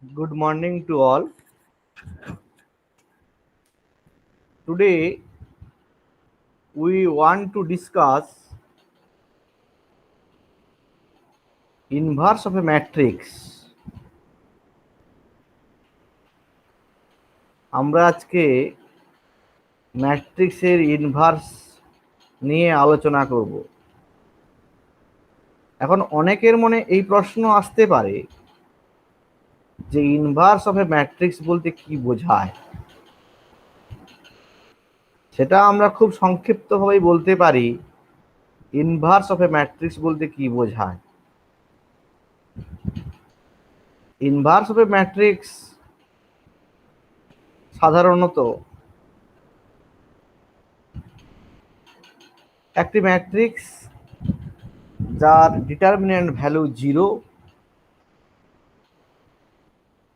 Good morning to all. Today we want to discuss inverse of a matrix. আমরা আজকে ম্যাট্রিক্সের inverse নিয়ে আলোচনা করব। এখন অনেকের মনে এই প্রশ্ন আসতে পারে যে ইনভার্স অফ এ ম্যাট্রিক্স বলতে কি বোঝায়। সেটা আমরা খুব সংক্ষিপ্তভাবেই বলতে পারি ইনভার্স অফ এ ম্যাট্রিক্স বলতে কি বোঝায়। ইনভার্স অফ এ ম্যাট্রিক্স সাধারণত একটি ম্যাট্রিক্স যার ডিটারমিন্যান্ট ভ্যালু 0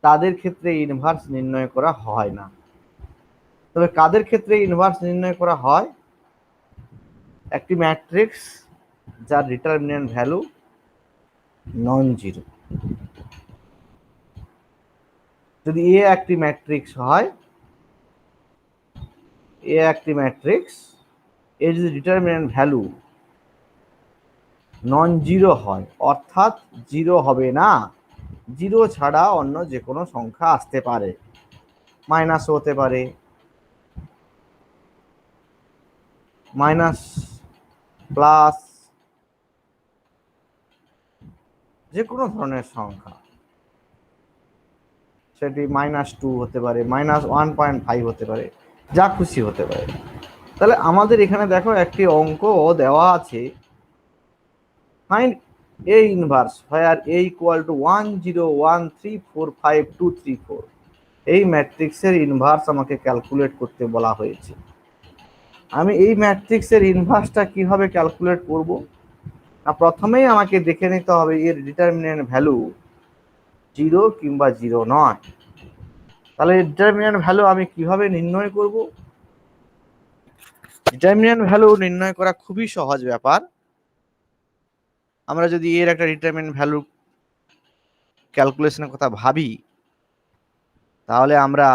তাদের ক্ষেত্রে ইনভার্স নির্ণয় করা হয় না। তবে কাদের ক্ষেত্রে ইনভার্স নির্ণয় করা হয়? একটি ম্যাট্রিক্স যার ডিটারমিন্যান্ট ভ্যালু নন জিরো। যদি এ একটি ম্যাট্রিক্স হয়, এ একটি ম্যাট্রিক্স এর যদি ডিটারমিন্যান্ট ভ্যালু নন জিরো হয়, অর্থাৎ জিরো হবে না, জিরো ছাড়া অন্য যে কোনো সংখ্যা আসতে পারে, মাইনাস হতে পারে, মাইনাস প্লাস যে কোনো ধরনের সংখ্যা, সেটি -2 হতে পারে, -1.5 হতে পারে, যা খুশি হতে পারে। তাহলে আমাদের এখানে দেখো একটি অঙ্ক দেওয়া আছে, find A inverse where A equal to 1 0 1 3 4 5 2 3 4। এই ম্যাট্রিক্সের ইনভার্স আমাকে ক্যালকুলেট করতে বলা হয়েছে। আমি এই ম্যাট্রিক্সের ইনভার্সটা কিভাবে ক্যালকুলেট করব? না, প্রথমেই আমাকে দেখে নিতে হবে এর ডিটারমিন্যান্ট ভ্যালু 0 কিংবা 0 নয়। তাহলে ডিটারমিন্যান্ট ভ্যালু আমি কিভাবে নির্ণয় করব? ডিটারমিন্যান্ট ভ্যালু নির্ণয় করা খুবই সহজ ব্যাপার। আমরা যদি এর একটা ডিটারমিন্যান্ট ভ্যালু ক্যালকুলেশনের কথা ভাবি, তাহলে আমরা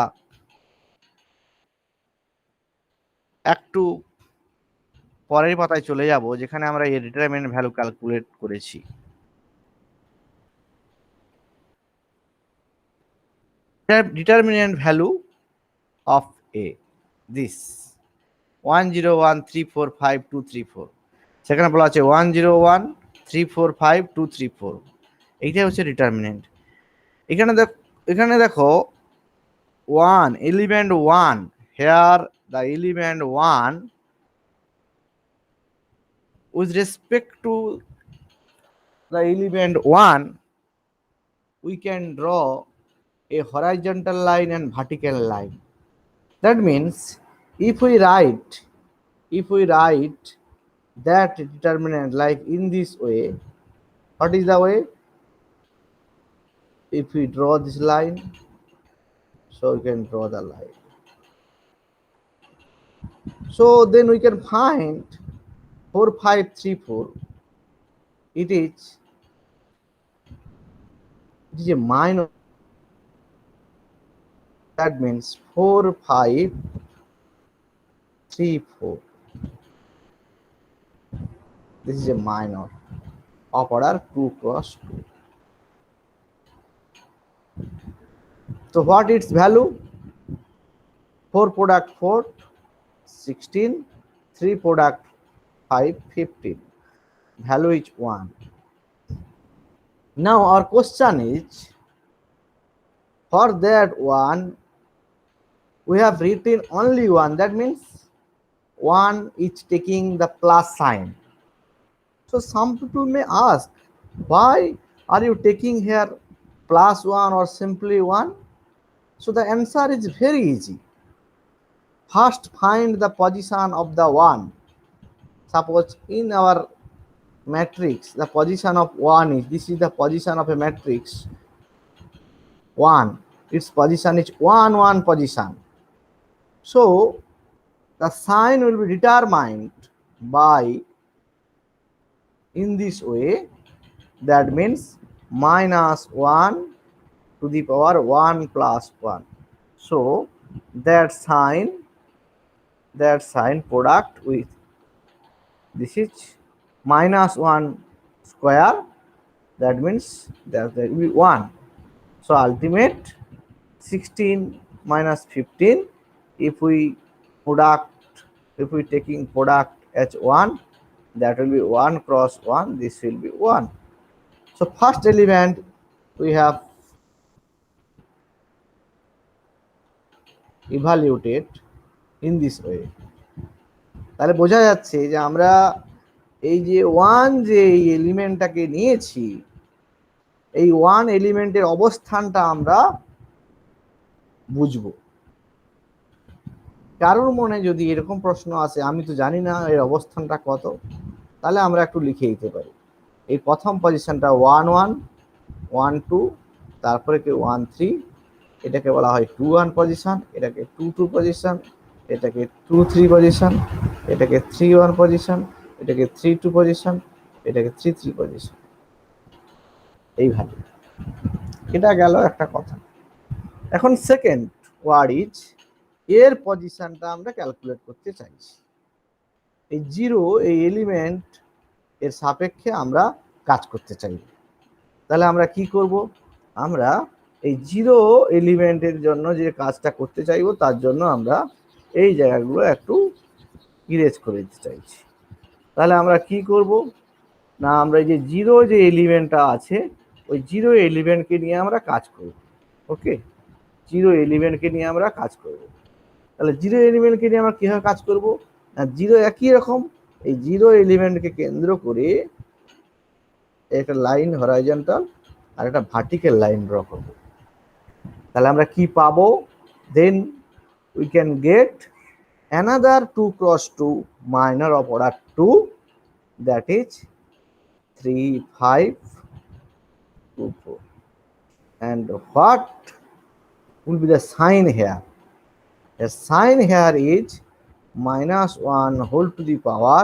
একটু পরের পাতায় চলে যাব, যেখানে আমরা এর ডিটারমিন্যান্ট ভ্যালু ক্যালকুলেট করেছি। Determinant value of A this 1 0 1 3 4 5 2 3 4, সেখানে বলা আছে 1 0 1 3 4 5 2 3 4। এইটাই হচ্ছে ডিটারমিন্যান্ট। এখানে দেখো 1 element 1, here the element 1 with respect to the element 1 we can draw a horizontal line and vertical line. That means if we write that determinant like in this way, what is the way? If we draw this line, so we can draw the line. So then we can find 4 5 3 4. It is a minor. That means 4 5 3 4. This is a minor of order 2 cross 2. So what its value? 4 product 4 16, 3 product 5 15. Value is 1. Now our question is, for that one we have written only 1. That means 1 is taking the plus sign. So some people may ask, why are you taking here +1 or simply 1? So the answer is very easy. First find the position of the 1. Suppose in our matrix the position of 1 is, this is the position of a matrix 1, its position is 1 1 position. So the sign will be determined by in this way. That means -1 to the power 1 plus 1. So that sign product with this is minus 1 square, that means that will be 1. So ultimate 16 minus 15, if we taking product h1, that will be 1 cross 1, this will be 1. So first element we have evaluated in this way. তাহলে বোঝা যাচ্ছে যে আমরা এই যে 1 যে এই এলিমেন্টটাকে নিয়েছি, এই 1 এলিমেন্টের অবস্থানটা আমরা বুঝবো। কারোর মনে যদি এরকম প্রশ্ন আসে আমি তো জানি না এর অবস্থানটা কত, তাহলে আমরা একটু লিখে দিতে পারি। এই প্রথম পজিশনটা 1 1 1 2, তারপরে কি 1 3, এটাকে বলা হয় 2 1 পজিশন, এটাকে 2 2 পজিশন, এটাকে 2 3 পজিশন, এটাকে 3 1 পজিশন, এটাকে 3 2 পজিশন, এটাকে 3 3 পজিশন। এইভাবে এটা গেল একটা কথা। এখন সেকেন্ড ওয়ার্ড ইজ এর পজিশনটা আমরা ক্যালকুলেট করতে চাইছি। এই জিরো এই এলিমেন্ট এর সাপেক্ষে আমরা কাজ করতে চাই। তাহলে আমরা কি করব, আমরা এই জিরো এলিমেন্টের জন্য যে কাজটা করতে চাইবো তার জন্য আমরা এই জায়গাগুলো একটু ইরেজ করে দিতে চাইছি। তাহলে আমরা কি করব না, আমরা এই যে জিরো যে এলিমেন্টটা আছে ওই জিরো এলিমেন্টকে নিয়ে আমরা কাজ করব। ওকে, জিরো এলিমেন্টকে নিয়ে আমরা কাজ করব। তাহলে জিরো এলিমেন্টকে নিয়ে আমরা কীভাবে কাজ করব না, জিরো একই রকম এই জিরো এলিমেন্টকে কেন্দ্র করে একটা লাইন হরাইজন্টাল আর একটা ভার্টিক্যাল লাইন ড্র করব। তাহলে আমরা কি পাবো, then we can get another 2 cross 2 minor of order 2, that is 3 5 2 4. And what will be the sign here? The sign here is minus 1 whole to the power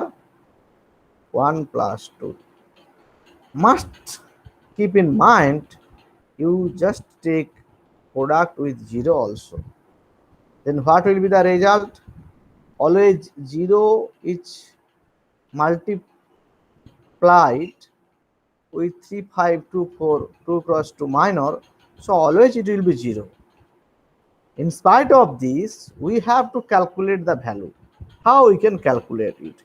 1 plus 2. Must keep in mind, you just take product with 0 also. Then what will be the result? Always 0 is multiplied with 3 5 2 4 2 cross 2 minor, so always it will be 0. In spite of this, we have to calculate the value. How we can calculate it?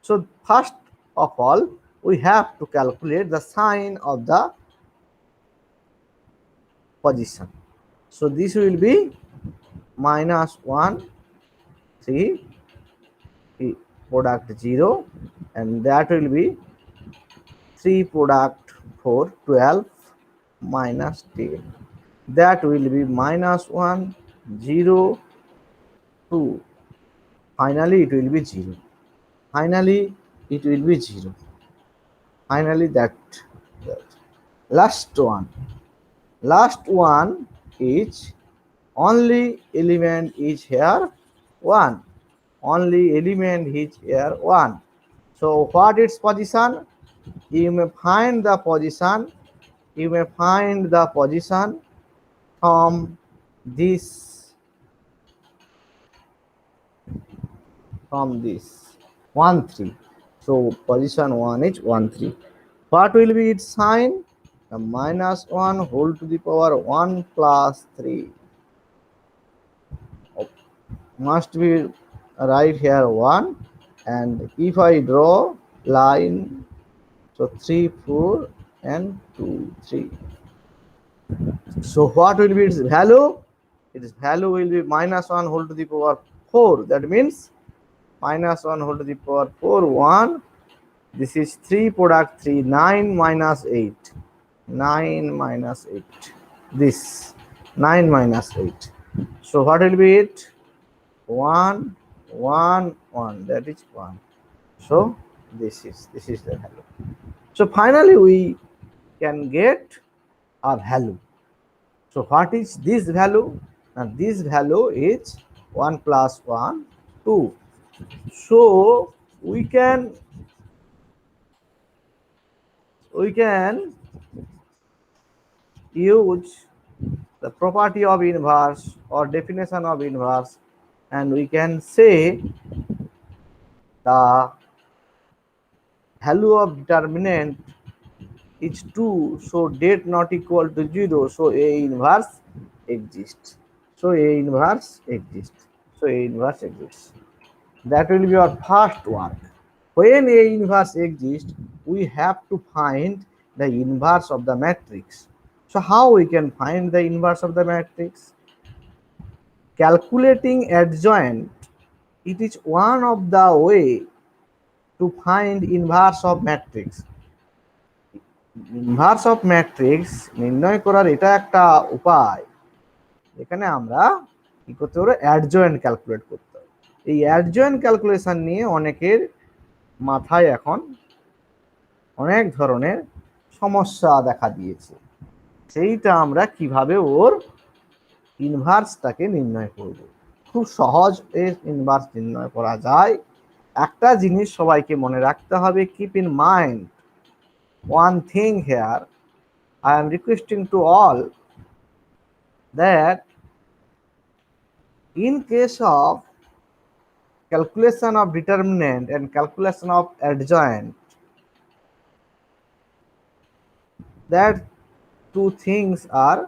So first of all, we have to calculate the sign of the position. So this will be minus 1 3 product 0, and that will be 3 product 4 12 minus 10, that will be minus 1 0 2, finally it will be 0, finally it will be 0, finally that. Last one is only element is here 1, only element is here 1. So what its position? You may find the position from this 1 3. So position 1 is 1 3. What will be its sign? The minus 1 whole to the power 1 plus 3. Must be right here 1, and if I draw line, so 3 4 and 2 3. So what will be its value? Its value will be minus 1 whole to the power 4. That means minus 1 whole to the power 4 1. This is 3 product 3 9 minus 8, 9 minus 8. This 9 minus 8. So what will be it? 1 1 1, that is 1. So this is the value. So finally we can get a value. So what is this value? And this value is 1 plus 1 2. So we can use the property of inverse or definition of inverse, and we can say the value of determinant is 2, so det not equal to 0, so A inverse exists. So A inverse exists. So A inverse exists. That will be our first work. When A inverse exists, we have to find the inverse of the matrix. So how we can find the inverse of the matrix? Calculating adjoint, it is one of the way to find inverse of matrix. Inverse of matrix নির্ণয় করার এটা একটা উপায়, এখানে আমরা কি করতে পারবো, অ্যাডজয়েন্ট ক্যালকুলেট করতে হবে। এই অ্যাডজয়েন্ট ক্যালকুলেশন নিয়ে অনেকের মাথায় এখন অনেক ধরনের সমস্যা দেখা দিয়েছে, সেইটা আমরা কিভাবে ওর ইনভার্সটাকে নির্ণয় করব। খুব সহজ এর ইনভার্স নির্ণয় করা যায়। একটা জিনিস সবাইকে মনে রাখতে হবে, keep in mind one thing here. I am requesting to all that in case of calculation of determinant and calculation of adjoint, that two things are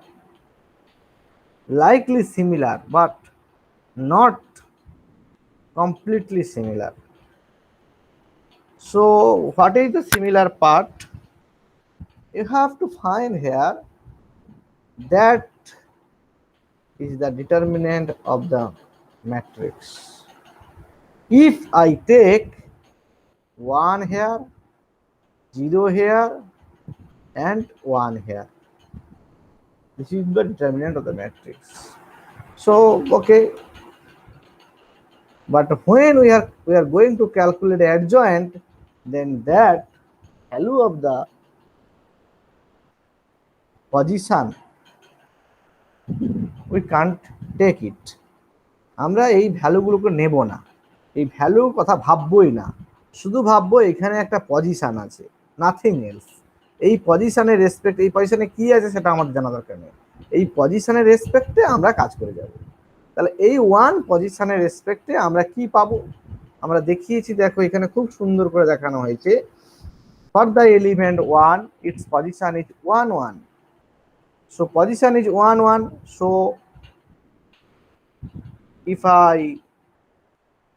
likely similar but not completely similar. So what is the similar part? You have to find here that is the determinant of the matrix. If I take 1 here, 0 here, and 1 here, this is the determinant of the matrix. So okay, but when we are going to calculate adjoint, then that value of the position we can't take it. আমরা এই ভ্যালুগুলোকে নেব না, এই ভ্যালুর কথা ভাববই না, শুধু ভাববো এখানে একটা পজিশন আছে, নাথিং এলস। এই পজিশনের রেসপেক্ট, এই পজিশনে কি আছে সেটা আমাদের জানা দরকার নেই, এই পজিশনের রেসপেক্টে আমরা কাজ করে যাব। তাহলে এই 1 পজিশনের রেসপেক্টে আমরা কি পাবো, আমরা দেখিয়েছি, দেখো এখানে খুব সুন্দর করে দেখানো হয়েছে। For the element 1, it's position is 1 1. So position is 1 1. So if I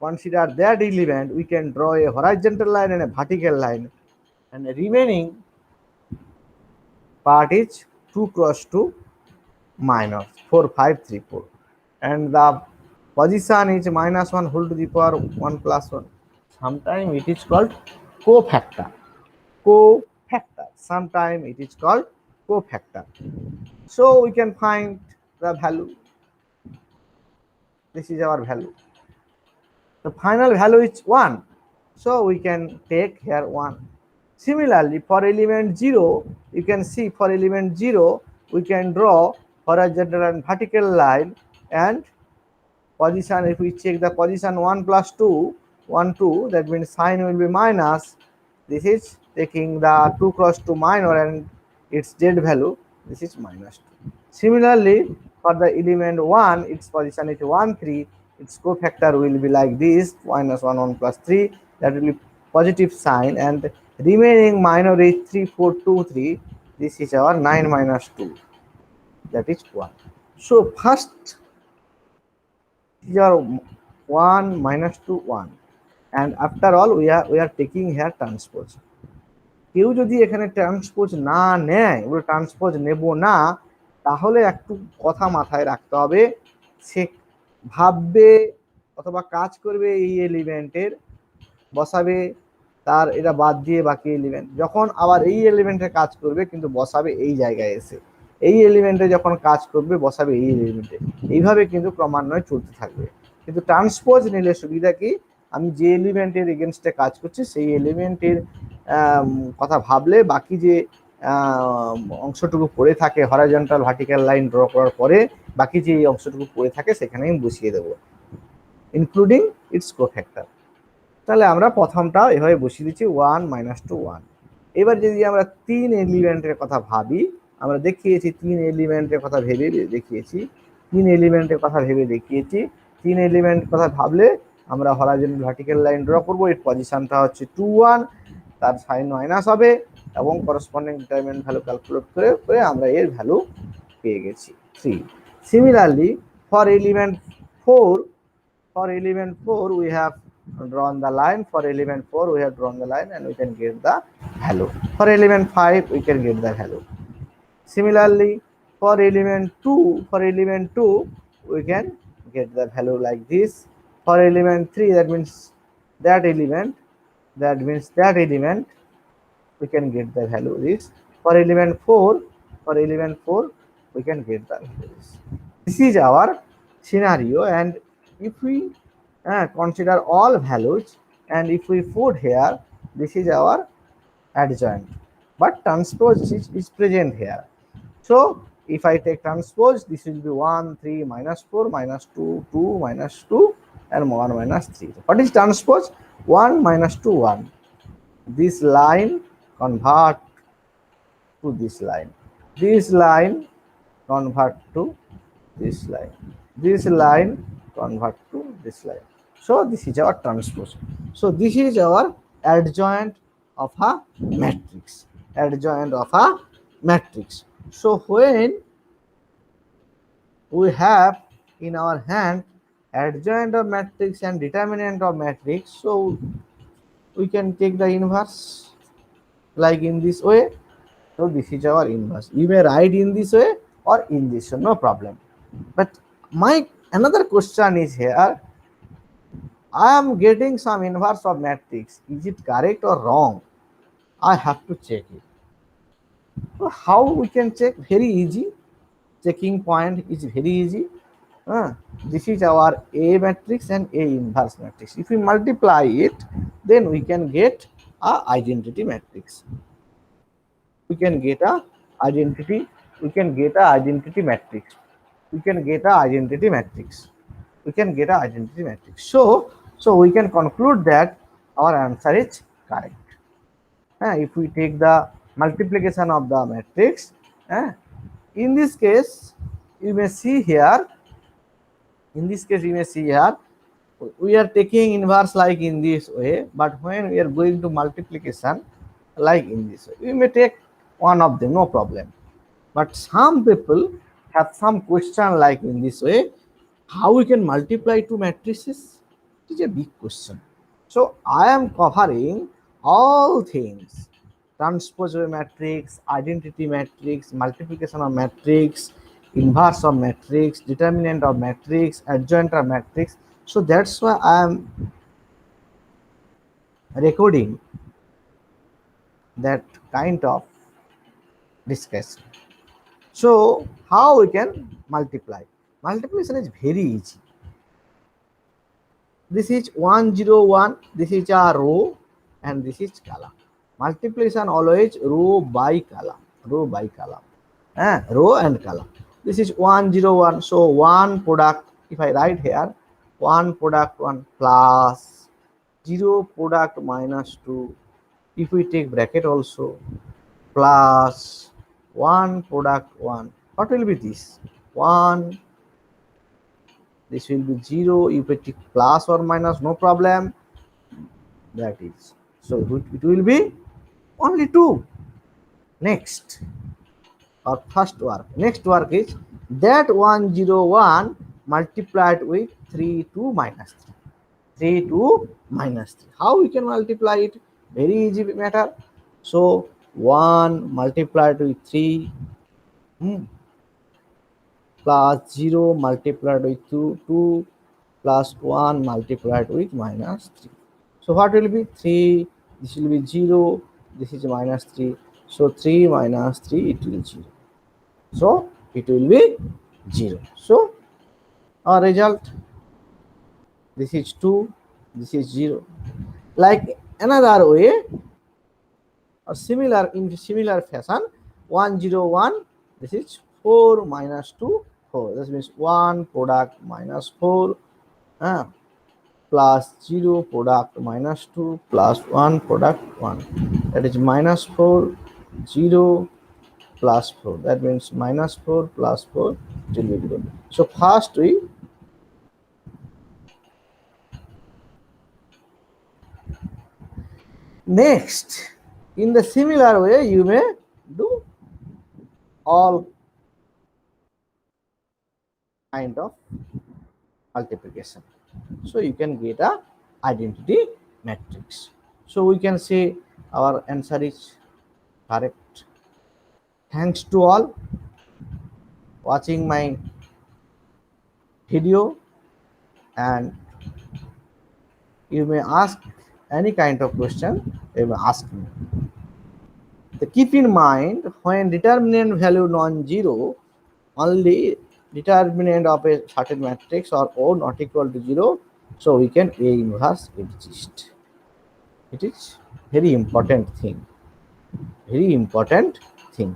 consider that element, we can draw a horizontal line and a vertical line, and the remaining part is 2 cross 2 minus 4 5 3 4, and the position is -1 whole to the power 1 plus 1. Sometimes it is called cofactor. Sometimes it is called cofactor. So we can find the value. This is our value. The final value is 1. So we can take here 1. Similarly, for element 0, you can see for element 0, we can draw horizontal and vertical line, and position, if we check the position 1 plus 2, 1 2, that means sign will be minus. This is taking the 2 cross 2 minor, and its z value, this is -2. Similarly, for the element 1, its position is 1 3, its cofactor will be like this, -1 1 plus 3, that will be positive sign, and remaining minor is 3 4 2 3. This is our 9 minus 2, that is 1. So first your 1 minus 2 1, and after all we are taking here transpose. কেউ যদি এখানে transpose না নেয়, ওরা transpose নেব না, তাহলে একটু কথা মাথায় রাখতে হবে, সে ভাববে অথবা কাজ করবে এই এলিমেন্টের, বসাবে তার এটা বাদ দিয়ে বাকি এলিমেন্ট, যখন আবার এই এলিমেন্টের কাজ করবে কিন্তু বসাবে এই জায়গায় এসে, এই এলিমেন্টে যখন কাজ করবে বসাবে এই এলিমেন্টে, এইভাবে কিন্তু ক্রমান্বয়ে চলতে থাকবে। কিন্তু ট্রান্সপোজ নিলে সুবিধা কি, আমি যে এলিমেন্টের এগেনস্টে কাজ করছি সেই এলিমেন্টের কথা ভাবলে বাকি যে অংশটুকু পড়ে থাকে হরাইজন্টাল ভার্টিক্যাল লাইন ড্র করার পরে বাকি যে অংশটুকু পড়ে থাকে সেখানে আমি বসিয়ে দেবো, ইনক্লুডিং ইটস কোফ্যাক্টর। তাহলে আমরা প্রথমটা এভাবে বসিয়ে দিচ্ছি 1 - 2 1। এবার যদি আমরা 3 এলিমেন্টের কথা ভাবি, আমরা দেখিয়েছি 3 এলিমেন্টের কথা ভেবে দেখিয়েছি, 3 এলিমেন্টের কথা ভেবে দেখিয়েছি। 3 এলিমেন্ট কথা ভাবলে আমরা হরাইজন্টাল ভার্টিক্যাল লাইন ড্র করব। এর পজিশনটা হচ্ছে 2 1, তার সাইন মাইনাস হবে এবং করসপন্ডিং ডিটারমিনেন্ট ভ্যালু ক্যালকুলেট করে আমরা এর ভ্যালু পেয়ে গেছি 3। Similarly for element 4 we have drawn the line. For element 4 we have drawn the line and we can get the value. For element 5 we can get the value. Similarly for element 2 we can get the value like this. For element 3 that means that element we can get the value this. For element 4 we can get the value this. This is our scenario, and if we consider all values and if we put here, this is our adjoint, but transpose is present here. So if I take transpose, this will be 1 3 minus 4 minus 2 2 minus 2 and 1 minus 3. What is transpose? 1 minus 2 1. This line convert to this line, this line convert to this line, this line convert to this line. So this is our transpose. So this is our adjoint of a matrix, adjoint of a matrix. So when we have in our hand adjoint of matrix and determinant of matrix, so we can take the inverse like in this way. So this is our inverse. You may write in this way or in this way, no problem. But my another question is here, I am getting some inverse of matrix. Is it correct or wrong? I have to check it. So how we can check? Very easy. Checking point is very easy. This is our A matrix and A inverse matrix. If we multiply it, then we can get a identity matrix. We can get a identity. We can get a identity matrix. We can get a identity matrix. We can get a identity matrix. So we can conclude that our answer is correct. If we take the multiplication of the matrix, in this case you may see here, we are taking inverse like in this way, but when we are going to multiplication like in this way, we may take one of them, no problem. But some people have some question like in this way, how we can multiply two matrices? It is a big question. So I am covering all things: transpose matrix, identity matrix, multiplication of matrix, inverse of matrix, determinant of matrix, adjoint of matrix. So that's why I am recording that kind of discussion. So how we can multiply? Multiplication is very easy. This is 101, this is a row and this is column. Multiplication always row by column, row and column. This is 101, so 1 product, if I write here 1 product 1 plus 0 product minus 2, if we take bracket also, plus 1 product 1, what will be this? 1, this will be 0, if we take plus or minus, no problem, that is, so it will be only 2. Next, our first work, next work is that 101 multiplied with 3 2 minus 3, 3 2 minus 3. How we can multiply it? Very easy matter. So 1 multiplied with 3 plus 0 multiplied with 2 2 plus 1 multiplied with minus 3. So what will be 3? This will be 0, this is minus 3, so 3 minus 3, it will be 0. So it will be 0. So our result, this is 2, this is 0. Like another way or similar, in similar fashion, 101, this is 4 minus 2 4, this means 1 product minus 4 plus 0 product minus 2 plus 1 product 1, that is minus 4 0 plus 4. That means minus 4 plus 4 will be 0. So first we next in the similar way you may do all kind of multiplication. So you can get a identity matrix. So we can say our answer is correct. Thanks to all watching my video, and you may ask any kind of question you may ask me. So keep in mind, when determinant value non-zero, only determinant of a certain matrix or O not equal to 0, so we can A inverse exist. It is very important thing. Very important thing.